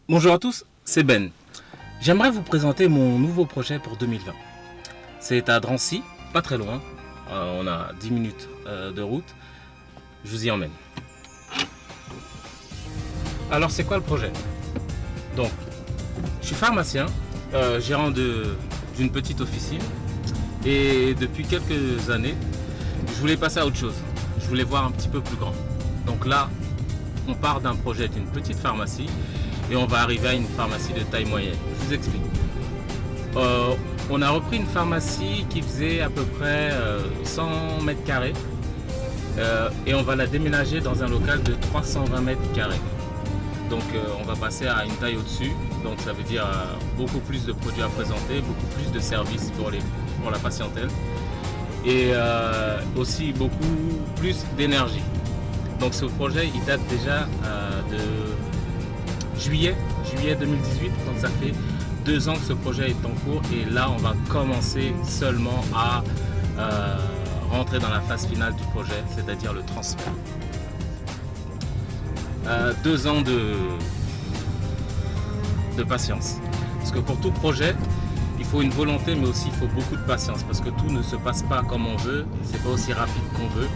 Bonjour à tous, c'est Ben. J'aimerais vous présenter mon nouveau projet pour 2020. C'est à Drancy, pas très loin. On a 10 minutes de route. Je vous y emmène. Alors c'est quoi le projet? Donc, je suis pharmacien, gérant d'une petite officine. Et depuis quelques années, je voulais passer à autre chose. Je voulais voir un petit peu plus grand. Donc là, on part d'un projet d'une petite pharmacie et on va arriver à une pharmacie de taille moyenne. Je vous explique. On a repris une pharmacie qui faisait à peu près 100 mètres carrés et on va la déménager dans un local de 320 mètres carrés. Donc on va passer à une taille au-dessus, donc ça veut dire beaucoup plus de produits à présenter, beaucoup plus de services pour la patientèle et aussi beaucoup plus d'énergie. Donc ce projet il date déjà de juillet 2018, donc ça fait 2 ans que ce projet est en cours et là on va commencer seulement à rentrer dans la phase finale du projet, c'est-à-dire le transfert. 2 ans de patience, parce que pour tout projet il faut une volonté mais aussi il faut beaucoup de patience, parce que tout ne se passe pas comme on veut, c'est pas aussi rapide qu'on veut,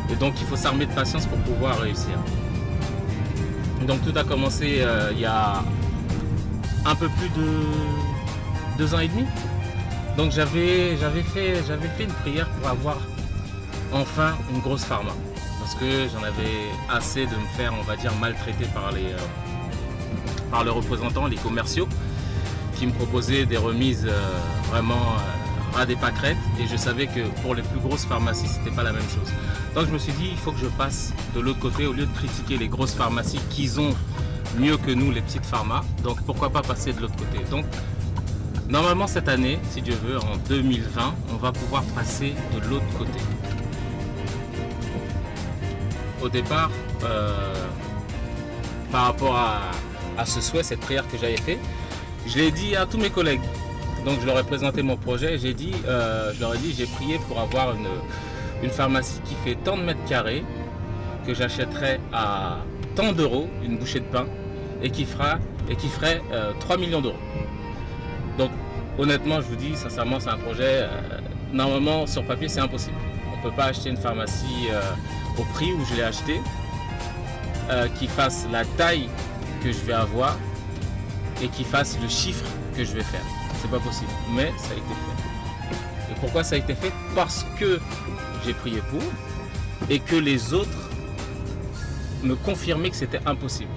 et donc il faut s'armer de patience pour pouvoir réussir. Donc tout a commencé il y a un peu plus de 2 ans et demi. Donc j'avais fait une prière pour avoir enfin une grosse pharma, parce que j'en avais assez de me faire, on va dire, maltraiter par les représentants, les commerciaux, qui me proposaient des remises vraiment à des pâquerettes, et je savais que pour les plus grosses pharmacies c'était pas la même chose. Donc je me suis dit il faut que je passe de l'autre côté, au lieu de critiquer les grosses pharmacies qui ont mieux que nous les petites pharmas, donc pourquoi pas passer de l'autre côté. Donc normalement cette année, si Dieu veut, en 2020, on va pouvoir passer de l'autre côté. Au départ, par rapport à ce souhait, cette prière que j'avais fait, je l'ai dit à tous mes collègues. Donc je leur ai présenté mon projet et je leur ai dit j'ai prié pour avoir une pharmacie qui fait tant de mètres carrés, que j'achèterais à tant d'euros une bouchée de pain et qui ferait 3 millions d'euros. Donc honnêtement je vous dis sincèrement, c'est un projet, normalement sur papier c'est impossible. On ne peut pas acheter une pharmacie au prix où je l'ai acheté, qui fasse la taille que je vais avoir et qui fasse le chiffre que je vais faire. C'est pas possible, mais ça a été fait. Et pourquoi ça a été fait? Parce que j'ai prié pour et que les autres me confirmaient que c'était impossible.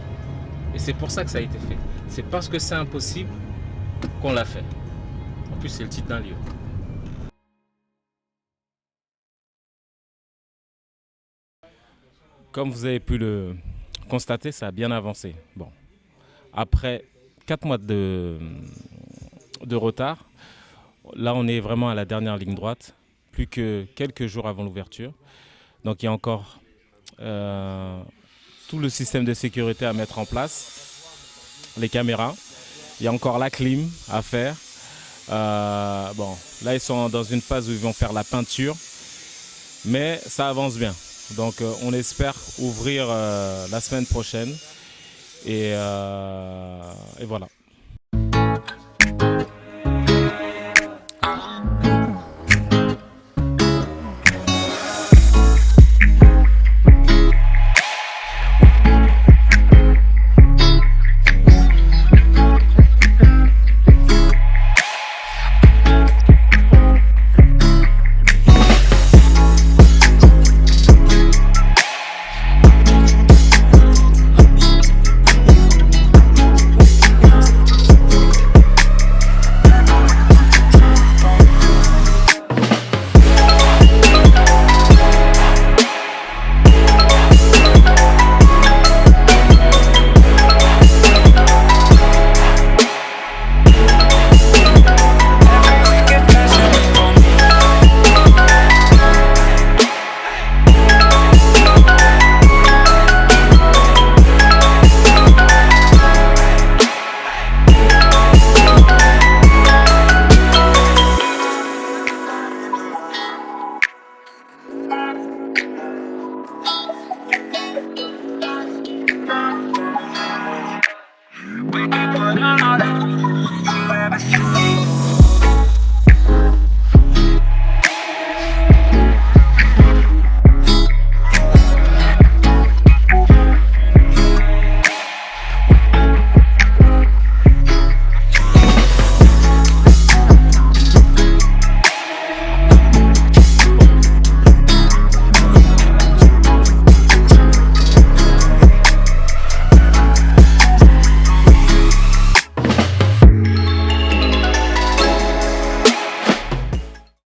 Et c'est pour ça que ça a été fait. C'est parce que c'est impossible qu'on l'a fait. En plus, c'est le titre d'un lieu. Comme vous avez pu le constater, ça a bien avancé. Bon, après 4 mois de retard, là on est vraiment à la dernière ligne droite, plus que quelques jours avant l'ouverture. Donc il y a encore tout le système de sécurité à mettre en place, les caméras, il y a encore la clim à faire. Bon, là ils sont dans une phase où ils vont faire la peinture, mais ça avance bien. Donc on espère ouvrir la semaine prochaine et voilà.